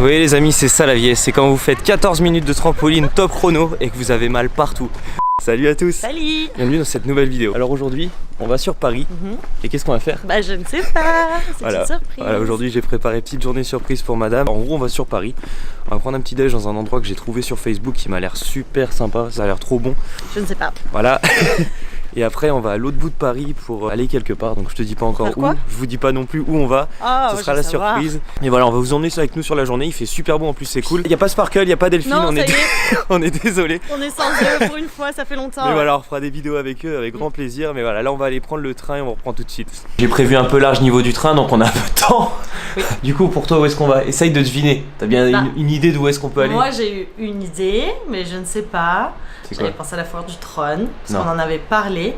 voyez les amis, c'est ça la vieillesse, c'est quand vous faites 14 minutes de trampoline top chrono et que vous avez mal partout. Salut à tous. Salut. Bienvenue dans cette nouvelle vidéo. Alors aujourd'hui, on va sur Paris. Et qu'est-ce qu'on va faire? Bah je ne sais pas, c'est une surprise. Voilà, aujourd'hui j'ai préparé petite journée surprise pour madame. En gros on va sur Paris. On va prendre un petit déj dans un endroit que j'ai trouvé sur Facebook qui m'a l'air super sympa, ça a l'air trop bon. Je ne sais pas. Voilà. Et après on va à l'autre bout de Paris pour aller quelque part, donc je te dis pas encore où, je vous dis pas non plus où on va, ce sera la surprise. Et voilà, on va vous emmener avec nous sur la journée, il fait super beau en plus, c'est cool. Il n'y a pas Sparkle, il n'y a pas Delphine, non, on est on est désolé. On est sans eux pour une fois, ça fait longtemps. Mais voilà, on fera des vidéos avec eux avec grand plaisir, mais voilà, là on va aller prendre le train et on reprend tout de suite. J'ai prévu un peu large niveau du train, donc on a un peu de temps. Oui. Du coup pour toi où est-ce qu'on va? Essaye de deviner, t'as bien une idée d'où est-ce qu'on peut aller? Moi j'ai eu une idée, mais je ne sais pas. J'avais pensé à la foire du trône, parce qu'on en avait parlé.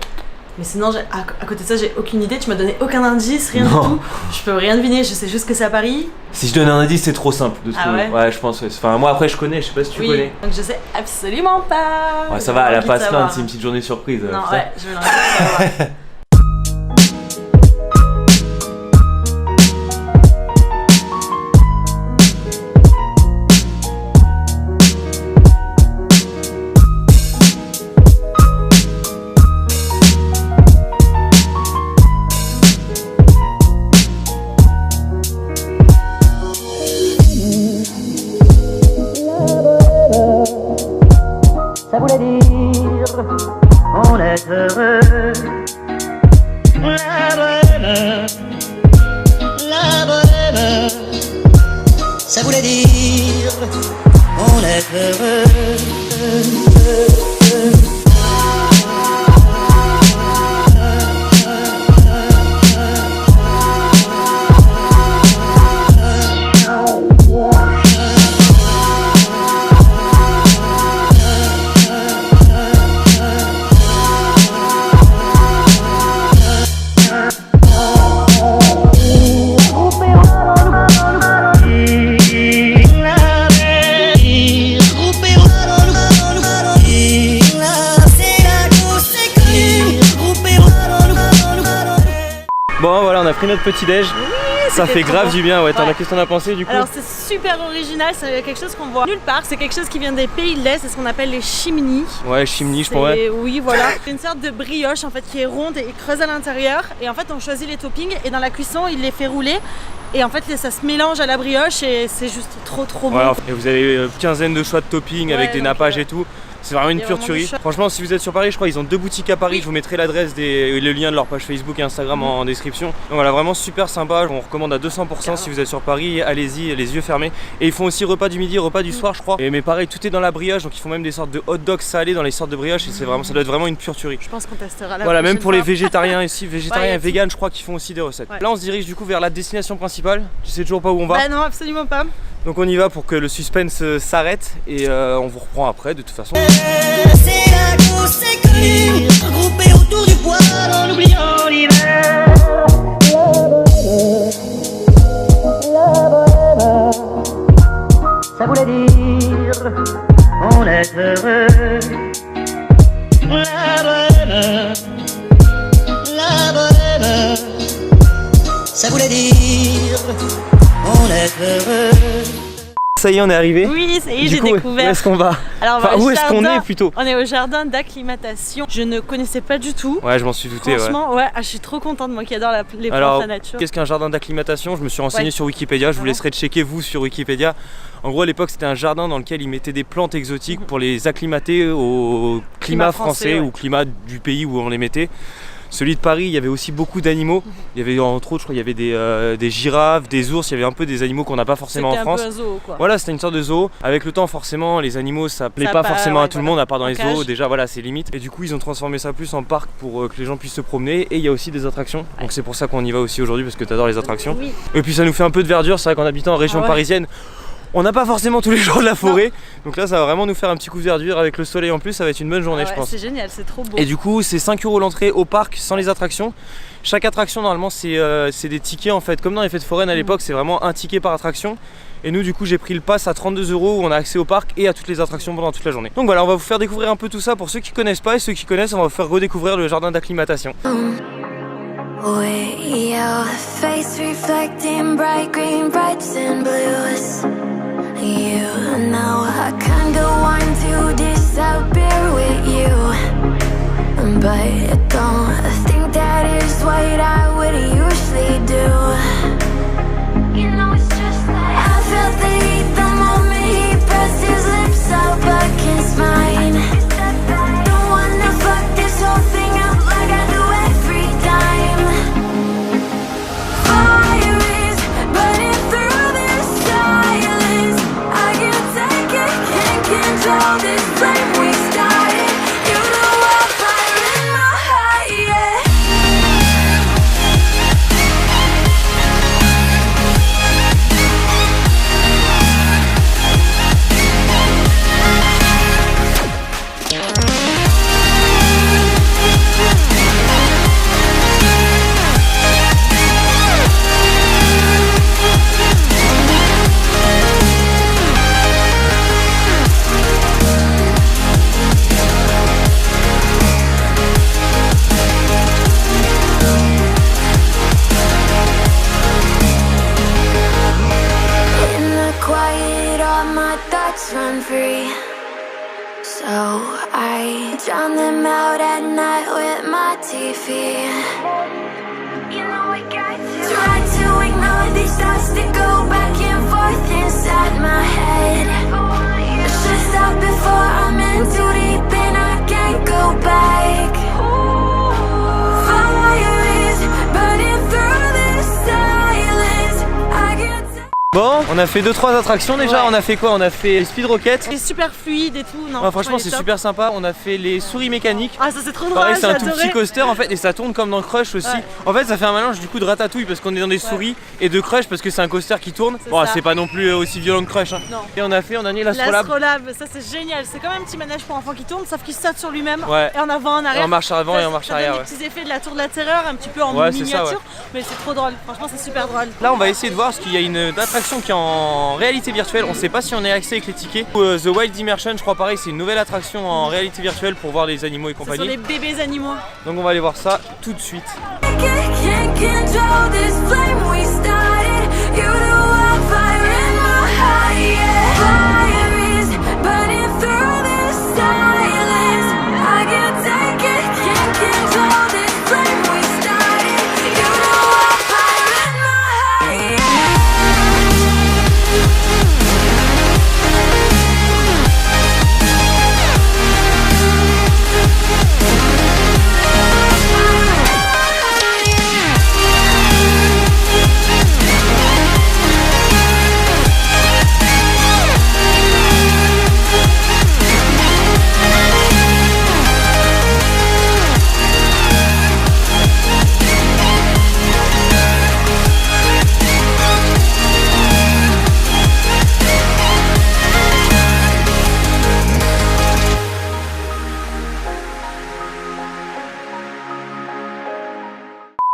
Mais sinon, à côté de ça, j'ai aucune idée. Tu m'as donné aucun indice, rien du tout. Je peux rien deviner, je sais juste que c'est à Paris. Si je donne un indice, c'est trop simple de trouver. Ouais, je pense. Enfin, moi après, je connais, je sais pas si tu connais. Donc je sais absolument pas. Ouais, ça va, elle a pas se plaindre, c'est une petite journée surprise. Non, ouais, je vais l'enlever. Ça voulait dire on est heureux. La bohème. Ça voulait dire on est heureux. Bon voilà, on a pris notre petit déj. Ça fait grave du bien, ouais. Qu'est-ce que t'en as pensé du coup? Alors c'est super original, c'est quelque chose qu'on voit nulle part, c'est quelque chose qui vient des pays de l'Est, c'est ce qu'on appelle les chimneys. Ouais, chimney je crois. Oui voilà, c'est une sorte de brioche en fait qui est ronde et creuse à l'intérieur. Et en fait on choisit les toppings et dans la cuisson il les fait rouler. Et en fait ça se mélange à la brioche et c'est juste trop bon. Et vous avez une quinzaine de choix de toppings avec des nappages et tout. C'est vraiment une pure tuerie. Franchement, si vous êtes sur Paris, je crois qu'ils ont 2 boutiques à Paris. Je vous mettrai l'adresse et le lien de leur page Facebook et Instagram en description. Donc voilà, vraiment super sympa. On recommande à 200% si vous êtes sur Paris. Allez-y, les yeux fermés. Et ils font aussi repas du midi, repas du soir, je crois. Mais pareil, tout est dans la brioche. Donc ils font même des sortes de hot dogs salés dans les sortes de brioche. Et c'est vraiment, ça doit être vraiment une pure tuerie. Je pense qu'on testera la Voilà, même pour fois. les végétariens ici, végétariens et véganes, je crois qu'ils font aussi des recettes. Là, on se dirige du coup vers la destination principale. Tu sais toujours pas où on va? Bah non, absolument pas. Donc on y va pour que le suspense s'arrête et on vous reprend après de toute façon. C'est la grosse école, regroupée autour du poêle en oubliant l'hiver. Ça voulait dire on est heureux. La bohème, ça voulait dire on est heureux. Ça y est, on est arrivé. Oui, ça y est, j'ai découvert. Où est-ce qu'on va? Alors, enfin, où est-ce qu'on est plutôt? On est au jardin d'acclimatation. Je ne connaissais pas du tout. Ouais, je m'en suis douté. Franchement, ouais, je suis trop contente, moi qui adore les plantes, la nature. Qu'est-ce qu'un jardin d'acclimatation? Je me suis renseigné sur Wikipédia. Je vous laisserai checker vous sur Wikipédia. En gros, à l'époque, c'était un jardin dans lequel ils mettaient des plantes exotiques pour les acclimater au climat français ou climat du pays où on les mettait. Celui de Paris, il y avait aussi beaucoup d'animaux. Il y avait entre autres, je crois, il y avait des girafes, des ours, il y avait un peu des animaux qu'on n'a pas forcément en France. C'était un peu un zoo, quoi. Voilà, c'était une sorte de zoo. Avec le temps, forcément, les animaux, ça plaît pas forcément à tout le monde, à part dans les zoos. Déjà, voilà, c'est limite. Et du coup, ils ont transformé ça plus en parc pour que les gens puissent se promener. Et il y a aussi des attractions. Donc c'est pour ça qu'on y va aussi aujourd'hui, parce que tu adores les attractions. Oui. Et puis ça nous fait un peu de verdure. C'est vrai qu'en habitant en région parisienne, on n'a pas forcément tous les jours de la forêt. Donc là, ça va vraiment nous faire un petit coup de verdure avec le soleil en plus. Ça va être une bonne journée, je pense. C'est génial, c'est trop beau. Et du coup, c'est 5 € l'entrée au parc sans les attractions. Chaque attraction, normalement, c'est des tickets en fait. Comme dans les fêtes foraines à l'époque, c'est vraiment un ticket par attraction. Et nous, du coup, j'ai pris le pass à 32 € où on a accès au parc et à toutes les attractions pendant toute la journée. Donc voilà, on va vous faire découvrir un peu tout ça pour ceux qui connaissent pas, et ceux qui connaissent, on va vous faire redécouvrir le jardin d'acclimatation. Your face reflecting bright green, brights and blues. but don't think that is what I would usually do. You know it's just like I felt the heat the moment he pressed his lips up against mine. Don't wanna fuck this whole thing up like I do every time. Fire is burning through this silence. I can't take it, can't control this flame we started. You know I'm fire in my heart, yeah. In the quiet, all my thoughts run free. So I drown them out at night with my TV. You know I got to try to ignore these thoughts that go back and forth inside my head. I should stop before I'm in too deep and I can't go back. Fire is burning through this silence. I can't take. Bon, on a fait 2-3 attractions déjà. Ouais. On a fait quoi? On a fait les speed rockets. C'est super fluide et tout, non? Ouais, franchement, c'est top. super sympa. On a fait les souris mécaniques. Ah, ça c'est trop drôle. Pareil, c'est un j'ai tout adoré. petit coaster en fait, et ça tourne comme dans Crush aussi. Ouais. En fait, ça fait un mélange du coup de Ratatouille parce qu'on est dans des souris et de Crush parce que c'est un coaster qui tourne. C'est Bon, ça. c'est pas non plus aussi violent que Crush. Hein. Non. Et on a mis l'Astrolabe. L'Astrolabe, ça c'est génial. C'est comme un petit manège pour enfants qui tourne, sauf qu'il saute sur lui-même. Ouais. Et en avant, en arrière. Et en marche avant Ça- et en marche ça arrière. donne Ouais. des petits effets de la tour de la terreur, un petit peu en Ouais, c'est ça, miniature. ouais. Mais c'est trop drôle. Franchement, c'est super drôle. Là, on va essayer de voir parce qu'il y a une attraction qui est en réalité virtuelle. On sait pas si on est accès avec les tickets. The Wild Immersion, je crois pareil, c'est une nouvelle attraction en réalité virtuelle pour voir les animaux et Ce sont compagnie. les bébés animaux. Donc on va aller voir ça tout de suite. Can't control this flame we started. You know I'm fire in my heart, yeah. Fire is burning through this silence. I can't take it, can't control this flame we started. You know I'm fire in my heart, yeah.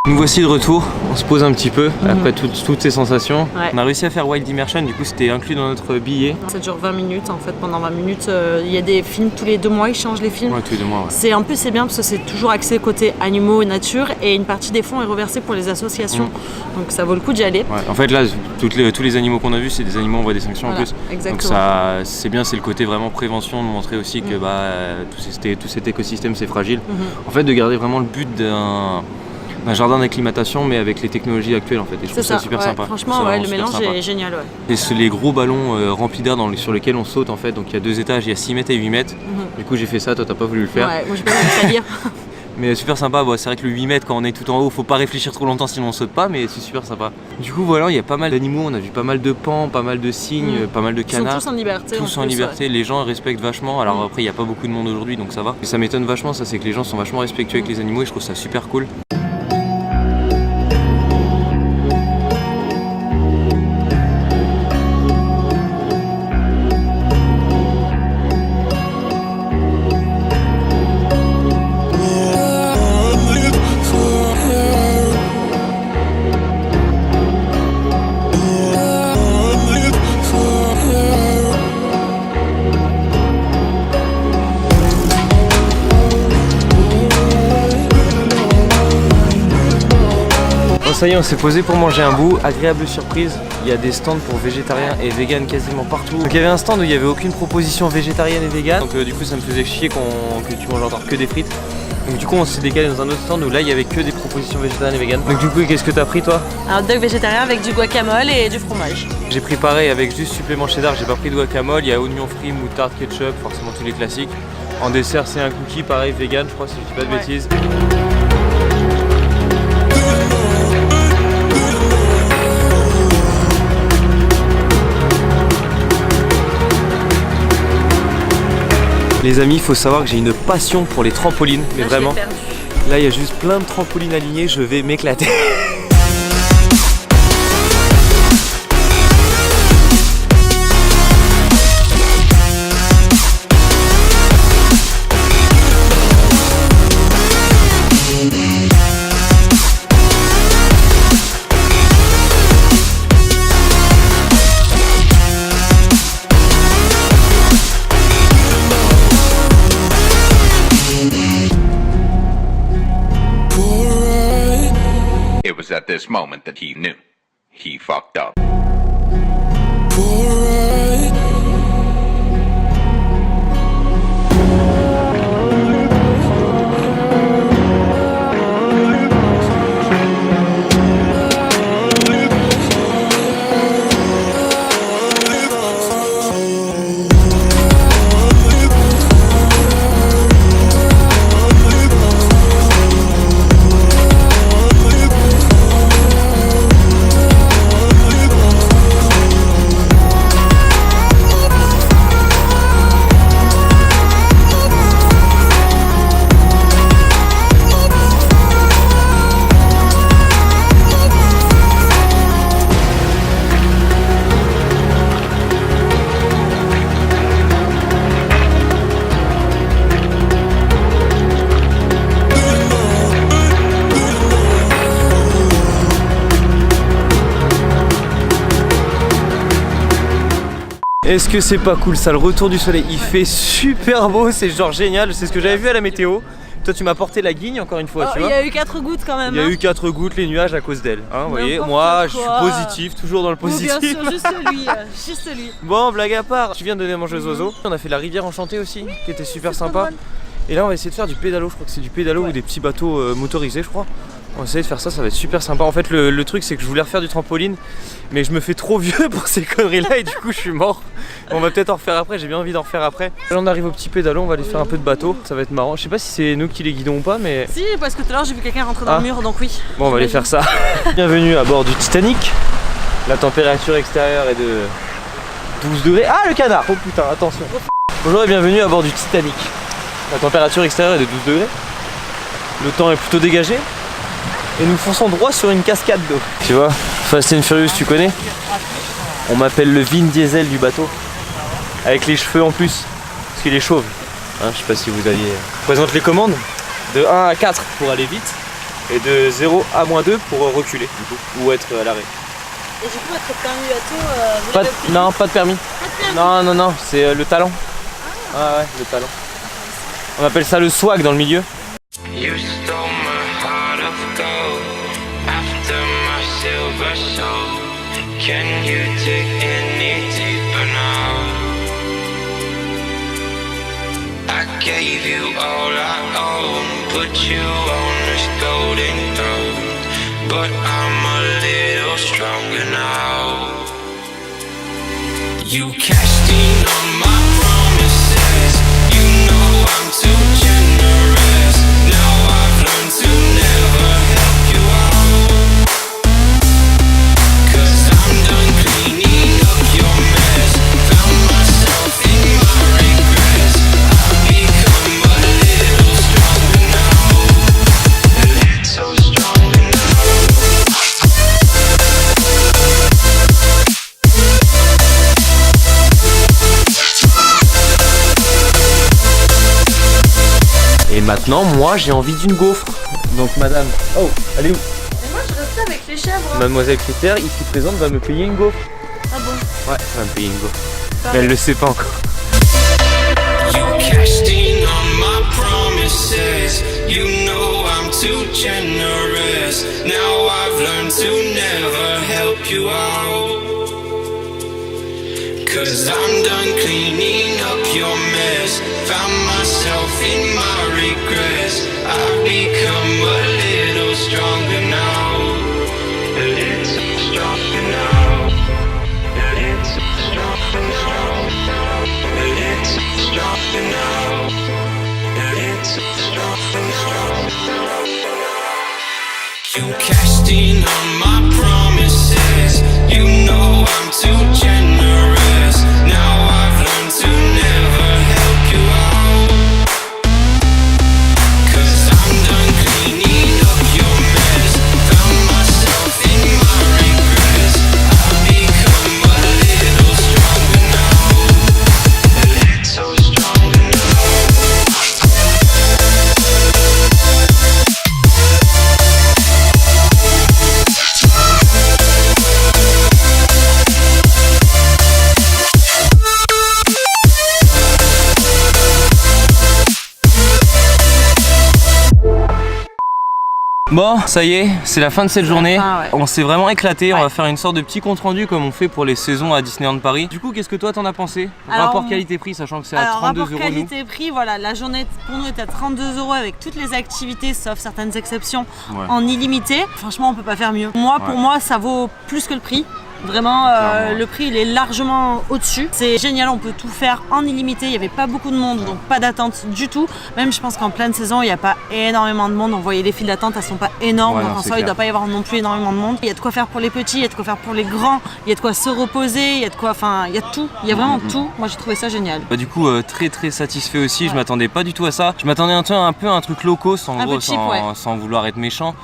Nous voici de retour, on se pose un petit peu après toutes ces sensations. Ouais. On a réussi à faire Wild Immersion, du coup c'était inclus dans notre billet. Ça dure 20 minutes en fait. Pendant 20 minutes, il y a des films tous les 2 mois, ils changent les films. Ouais, tous les 2 mois. Ouais. C'est en plus c'est bien parce que c'est toujours axé côté animaux et nature et une partie des fonds est reversée pour les associations. Donc ça vaut le coup d'y aller. Ouais. En fait là, tous les animaux qu'on a vus, c'est des animaux en voie d'extinction en Voilà, plus. exactement. Donc ça, c'est bien, c'est le côté vraiment prévention, de montrer aussi que tout cet écosystème c'est fragile. En fait, de garder vraiment le but d'un jardin d'acclimatation mais avec les technologies actuelles en fait. Et je trouve ça super ouais, sympa. Franchement, Je trouve ça ouais, le vraiment mélange super sympa. est génial. Ouais. Et c'est les gros ballons remplis d'air sur lesquels on saute en fait. Donc il y a 2 étages, il y a 6 mètres et 8 mètres. Du coup j'ai fait ça, toi t'as pas voulu le faire. Ouais, moi j'ai pas envie de salir. Mais super sympa, bon, c'est vrai que le 8 mètres quand on est tout en haut, faut pas réfléchir trop longtemps sinon on saute pas, mais c'est super sympa. Du coup voilà, il y a pas mal d'animaux, on a vu pas mal de pans, pas mal de cygnes, pas mal de Ils sont canards. tous en liberté. Tous en en plus, liberté, les gens respectent vachement. Alors après il n'y a pas beaucoup de monde aujourd'hui donc ça va. Et ça m'étonne vachement, ça c'est que les gens sont vachement respectueux avec les animaux et je trouve ça super cool. Ça y est, on s'est posé pour manger un bout, agréable surprise, il y a des stands pour végétariens et véganes quasiment partout. Donc il y avait un stand où il n'y avait aucune proposition végétarienne et végane, donc du coup ça me faisait chier que tu manges encore que des frites. Donc du coup on s'est décalé dans un autre stand où là il y avait que des propositions végétariennes et véganes. Donc du coup qu'est-ce que t'as pris toi? Un hot dog végétarien avec du guacamole et du fromage. J'ai pris pareil avec juste supplément cheddar, j'ai pas pris de guacamole, il y a oignon frit, moutarde, ketchup, forcément tous les classiques. En dessert c'est un cookie pareil vegan je crois si je dis pas de bêtises. Les amis, il faut savoir que j'ai une passion pour les trampolines, mais vraiment. Là, il y a juste plein de trampolines alignées, je vais m'éclater. It was at this moment that he knew. He fucked up. Est-ce que c'est pas cool ça, le retour du soleil, il fait super beau, c'est genre génial, c'est ce que j'avais vu à la météo. Toi tu m'as porté la guigne encore une fois, tu vois. Il y a eu 4 gouttes quand même. Il y a eu 4 gouttes, les nuages à cause d'elle. Hein, vous voyez, moi je suis positif, toujours dans le positif. Bien sûr, juste lui, juste lui. Bon, blague à part, tu viens de donner à manger aux oiseaux. On a fait la rivière enchantée aussi, qui était super sympa. Et là on va essayer de faire du pédalo, je crois que c'est du pédalo ou des petits bateaux motorisés je crois. On va essayer de faire ça, ça va être super sympa. En fait le truc c'est que je voulais refaire du trampoline, mais je me fais trop vieux pour ces conneries là et du coup je suis mort. On va peut-être en refaire après, j'ai bien envie d'en refaire après. Là on arrive au petit pédalo, on va aller faire un peu de bateau, ça va être marrant. Je sais pas si c'est nous qui les guidons ou pas mais... Si, parce que tout à l'heure j'ai vu quelqu'un rentrer dans le mur, donc oui. Bon on va aller faire ça. Bienvenue à bord du Titanic. La température extérieure est de 12 degrés. Ah le canard. Oh putain, attention. Bonjour et bienvenue à bord du Titanic. La température extérieure est de 12 degrés. Le temps est plutôt dégagé. Et nous fonçons droit sur une cascade d'eau. Tu vois, Fast and Furious, tu connais? On m'appelle le Vin Diesel du bateau. Avec les cheveux en plus. Parce qu'il est chauve. Hein, je sais pas si vous aviez... Je présente les commandes. De 1 à 4 pour aller vite. Et de 0 à -2 pour reculer. Du coup, ou être à l'arrêt. Et du coup, votre permis bateau, non, pas de permis. Non, non, non, c'est le talent. Ah ouais, le talent. On appelle ça le swag dans le milieu. You stole my heart of gold after my silver soul. Can you dig any deeper now? I gave you all I own, put you on this golden throne, but I'm a little stronger now. You cashed in on my promises. You know I'm too generous. Now I've learned to never help you out, 'cause I'm done cleaning up your mess. Found myself in my regrets. I've become a little stronger now. A little stronger now. Et maintenant, moi j'ai envie d'une gaufre. Donc madame... Oh, elle est où? Et moi je restais avec les chèvres. Mademoiselle Critère, ici présente, va me payer une gaufre. Ah bon? Ouais, elle va me payer une gaufre. Mais elle le sait pas encore. You cashed in on my promises. You know I'm too generous. Now I've learned to never help you out, 'Cause I'm done cleaning up your mess. Found myself in my regrets. I've become a little stronger now. A little stronger now. A little stronger now. A little stronger now. A little stronger now. You cashed in on my promises. You know I'm too generous. Now I've learned to never help you out. 'Cause I'm done cleaning up your mess. Found myself in my regrets. I've become a little stronger now. A little stronger now. Bon, ça y est, c'est la fin de cette journée. fin, ouais. On s'est vraiment éclaté. On Ouais. va faire une sorte de petit compte rendu comme on fait pour les saisons à Disneyland Paris. Du coup, qu'est-ce que toi t'en as pensé? Alors, Rapport qualité-prix, sachant que c'est à Alors, 32 rapport € nous. qualité-prix, voilà, la journée pour nous est à 32 € avec toutes les activités, sauf certaines exceptions, Ouais. en illimité. Franchement, on peut pas faire mieux. Moi, pour Ouais. moi, ça vaut plus que le prix. Vraiment, Clairement. le prix il est largement au-dessus. C'est génial, on peut tout faire en illimité. Il n'y avait pas beaucoup de monde, donc pas d'attente du tout. Même, je pense qu'en pleine saison, il n'y a pas énormément de monde. On voyait les files d'attente, elles sont pas énormes. Ouais, donc non, en c'est soi, il ne clair. doit pas y avoir non plus énormément de monde. Il y a de quoi faire pour les petits, il y a de quoi faire pour les grands, il y a de quoi se reposer, il y a de quoi, enfin, il y a tout. Il y a vraiment tout. Moi, j'ai trouvé ça génial. Bah du coup très satisfait aussi, je m'attendais pas du tout à ça. Je m'attendais un peu à un truc loco en Un gros peu cheap, sans, ouais. sans vouloir être méchant.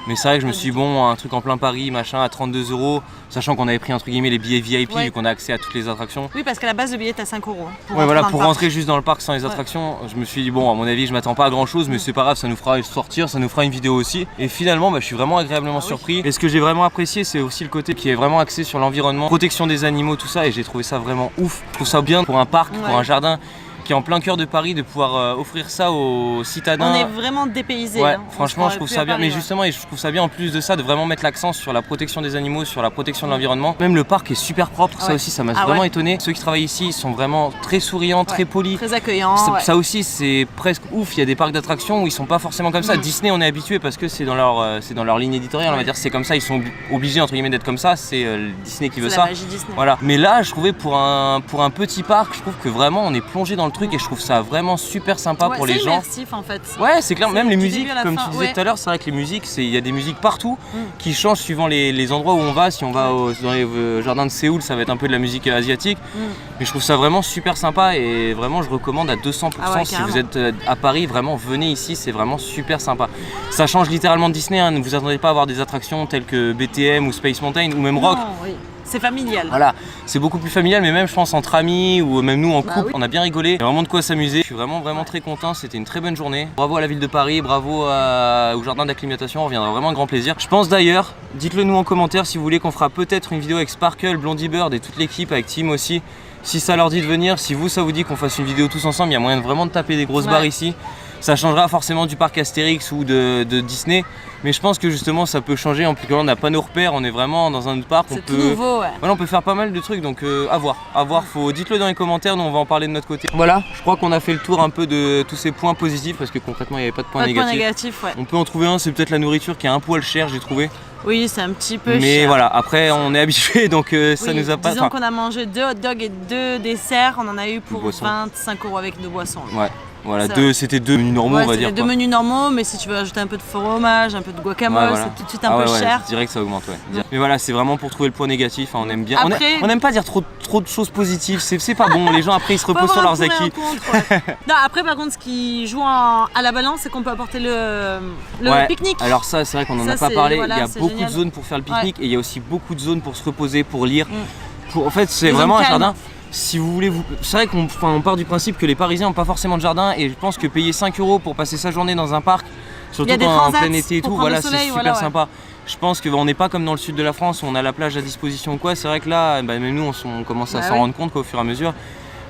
Mais c'est vrai que je me suis dit bon, un truc en plein Paris, machin, à 32 €, sachant qu'on avait pris entre guillemets les billets VIP Ouais. vu qu'on a accès à toutes les attractions. Oui, parce qu'à la base, le billet est à 5 €. Ouais voilà, dans le pour parc. rentrer juste dans le parc sans les attractions, je me suis dit bon, à mon avis je m'attends pas à grand chose, mais c'est pas grave, ça nous fera sortir, ça nous fera une vidéo aussi. Et finalement bah, je suis vraiment agréablement oui. surpris. Et ce que j'ai vraiment apprécié, c'est aussi le côté qui est vraiment axé sur l'environnement, protection des animaux, tout ça, et j'ai trouvé ça vraiment ouf. Je trouve ça bien pour un parc, pour Ouais. un jardin qui est en plein cœur de Paris, de pouvoir offrir ça aux citadins. On est vraiment dépaysés. Ouais, hein. On franchement, se je trouve croirait ça plus bien. à Mais Paris, ouais. justement, et je trouve ça bien en plus de ça, de vraiment mettre l'accent sur la protection des animaux, sur la protection de l'environnement. Même le parc est super propre. Ça Ouais. aussi, ça m'a Ah vraiment ouais. étonné. Ceux qui travaillent ici, ils sont vraiment très souriants, très Ouais. polis. Très accueillant. Ça, ouais. ça aussi, c'est presque ouf. Il y a des parcs d'attractions où ils sont pas forcément comme ça. Disney, on est habitué parce que c'est dans leur ligne éditoriale. On va dire c'est comme ça. Ils sont obligés entre guillemets d'être comme ça. C'est Disney qui veut C'est ça. la magie Disney. Voilà. Mais là, je trouvais pour un petit parc, je trouve que vraiment on est plongé dans le truc et je trouve ça vraiment super sympa Ouais, pour les c'est gens. immersif en fait. Ouais, c'est clair, C'est même les du musiques, début à la comme fin, tu disais ouais. tout à l'heure, c'est vrai que les musiques, il y a des musiques partout qui changent suivant les endroits où on va. Si on va dans les jardins de Séoul, ça va être un peu de la musique asiatique. Mais je trouve ça vraiment super sympa et vraiment je recommande à 200%. Ah ouais, Si carrément. vous êtes à Paris, vraiment venez ici, c'est vraiment super sympa. Ça change littéralement de Disney, hein. Ne vous attendez pas à avoir des attractions telles que BTM ou Space Mountain ou même Rock. Non, oui. C'est familial. Voilà, c'est beaucoup plus familial, mais même je pense entre amis ou même nous en Bah couple, oui. on a bien rigolé. Il y a vraiment de quoi s'amuser. Je suis vraiment très content. C'était une très bonne journée. Bravo à la ville de Paris, bravo au jardin d'acclimatation. On reviendra vraiment avec grand plaisir. Je pense d'ailleurs, dites-le nous en commentaire si vous voulez qu'on fera peut-être une vidéo avec Sparkle, Blondie Bird et toute l'équipe, avec Tim aussi. Si ça leur dit de venir, si vous ça vous dit qu'on fasse une vidéo tous ensemble, il y a moyen de vraiment de taper des grosses Ouais. barres ici. Ça changera forcément du parc Astérix ou de Disney, mais je pense que justement ça peut changer. En plus que là on n'a pas nos repères, on est vraiment dans un autre parc. C'est tout nouveau, ouais. Voilà, on peut faire pas mal de trucs, donc à voir, dites-le dans les commentaires, nous on va en parler de notre côté. Voilà, je crois qu'on a fait le tour un peu de tous ces points positifs, parce que concrètement il n'y avait pas de points Pas de point négatifs. négatif, ouais. On peut en trouver un, c'est peut-être la nourriture qui est un poil cher, j'ai trouvé. Oui, c'est un petit peu Mais cher. voilà, après on est habitué, donc ça Oui, nous a pas... disons enfin, qu'on a mangé 2 hot dogs et 2 desserts, on en a eu pour boissons. 25 € avec 2 boissons. ouais, voilà, Ça- c'était deux menus normaux Ouais, on va c'est dire. les 2 quoi. menus normaux, mais si tu veux ajouter un peu de fromage, un peu de guacamole, Ouais, voilà. c'est tout de suite un Ah peu ouais, cher. je dirais que ça augmente, ouais. Mais voilà, c'est vraiment pour trouver le point négatif, hein, on aime bien. Après- On n'aime pas dire trop de choses positives, c'est pas bon, les gens après ils se Faut reposent sur avoir leurs un pour et acquis. un contre, ouais. Non, après par contre ce qui joue à la balance c'est qu'on peut apporter le Ouais, pique-nique. alors ça c'est vrai qu'on en Ça, a pas c'est- parlé, voilà, il y a c'est beaucoup génial. de zones pour faire le pique-nique et il y a aussi beaucoup de zones pour se reposer, pour lire. En fait c'est Des vraiment zones un calmes. jardin. Si vous voulez c'est vrai on part du principe que les Parisiens n'ont pas forcément de jardin et je pense que payer 5 € pour passer sa journée dans un parc, surtout des en transats plein été et pour tout, prendre voilà le soleil, c'est super voilà, ouais. sympa. Je pense qu'on n'est pas comme dans le sud de la France où on a la plage à disposition ou quoi, c'est vrai que là bah, même nous on commence à Bah s'en oui. rendre compte qu'au fur et à mesure.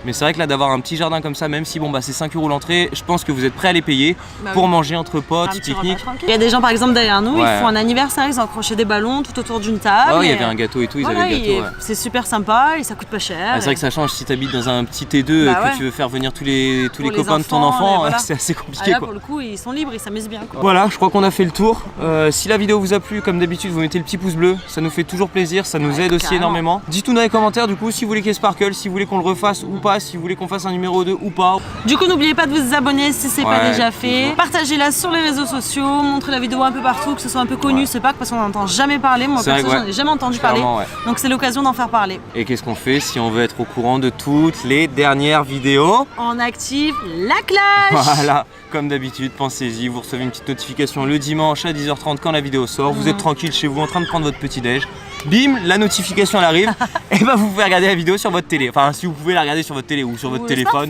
Mais c'est vrai que là d'avoir un petit jardin comme ça, même si bon bah c'est 5 € l'entrée, je pense que vous êtes prêts à les payer pour manger entre potes, pique-nique. Il y a des gens par exemple derrière nous, ils font un anniversaire, ils ont accroché des ballons tout autour d'une table. Il y avait un gâteau et tout, ils avaient le gâteau. C'est super sympa et ça coûte pas cher. C'est vrai que ça change si t'habites dans un petit T2 que tu veux faire venir tous les copains de ton enfant, c'est assez compliqué là, quoi. Pour le coup ils sont libres, ils s'amusent bien quoi. Voilà, je crois qu'on a fait le tour. Si la vidéo vous a plu, comme d'habitude vous mettez le petit pouce bleu, ça nous fait toujours plaisir, ça nous aide aussi énormément. Dites-nous dans les commentaires du coup si vous voulez qu'il y ait Sparkle, si vous voulez qu'on le refasse ou pas, si vous voulez qu'on fasse un numéro 2 ou pas. Du coup n'oubliez pas de vous abonner si c'est pas déjà fait. Partagez-la sur les réseaux sociaux, montrez la vidéo un peu partout, que ce soit un peu connu, c'est pas parce qu'on n'entend jamais parler, moi perso j'en ai jamais entendu parler. Donc c'est l'occasion d'en faire parler. Et qu'est-ce qu'on fait si on veut être au courant de toutes les dernières vidéos? On active la cloche. Voilà, comme d'habitude, pensez-y, vous recevez une petite notification le dimanche à 10h30 quand la vidéo sort, vous êtes tranquille chez vous en train de prendre votre petit déj. Bim, la notification elle arrive, et bah vous pouvez regarder la vidéo sur votre télé. Enfin si vous pouvez la regarder sur votre télé ou sur votre téléphone.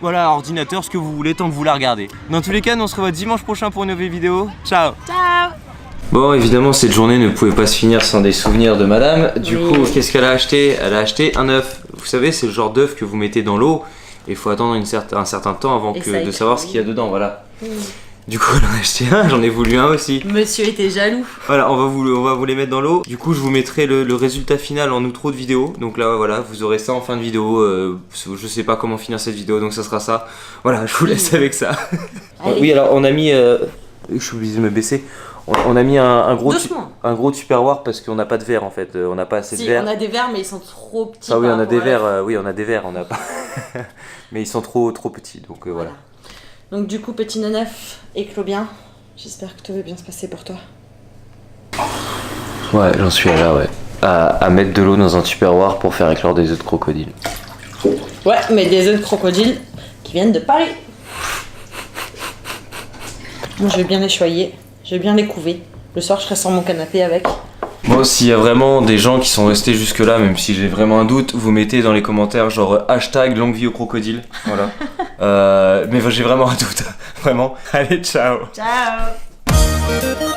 Voilà, ordinateur, ce que vous voulez tant que vous la regardez. Dans tous les cas, nous on se revoit dimanche prochain pour une nouvelle vidéo. Ciao. Ciao. Bon évidemment cette journée ne pouvait pas se finir sans des souvenirs de madame. Du coup qu'est-ce qu'elle a acheté? Elle a acheté un œuf. Vous savez c'est le genre d'œuf que vous mettez dans l'eau et il faut attendre un certain temps avant de savoir ce qu'il y a dedans, voilà. Du coup elle en a acheté un, j'en ai voulu un aussi. Monsieur était jaloux. Voilà, on va vous les mettre dans l'eau. Du coup je vous mettrai le résultat final en outro de vidéo. Donc là voilà, vous aurez ça en fin de vidéo. Je sais pas comment finir cette vidéo donc ça sera ça. Voilà, je vous laisse avec ça. Oui alors on a mis... je suis obligé de me baisser. On a mis un gros Tupperware parce qu'on n'a pas de verre en fait, on n'a pas assez de verre. On a des verres mais ils sont trop petits. Ah oui, on a des verres, on n'a pas. Mais ils sont trop petits donc voilà. Donc du coup petit neuf éclos bien. J'espère que tout va bien se passer pour toi. Ouais, j'en suis là, ouais. À mettre de l'eau dans un Tupperware pour faire éclore des œufs de crocodile. Ouais, mais des œufs de crocodile qui viennent de Paris. Moi je vais bien les choyer. Je vais bien les couver. Le soir, je serai sur mon canapé avec. Bon, s'il y a vraiment des gens qui sont restés jusque là, même si j'ai vraiment un doute, vous mettez dans les commentaires genre hashtag longue vie au crocodile. Voilà. Mais j'ai vraiment un doute. Vraiment. Allez, ciao. Ciao.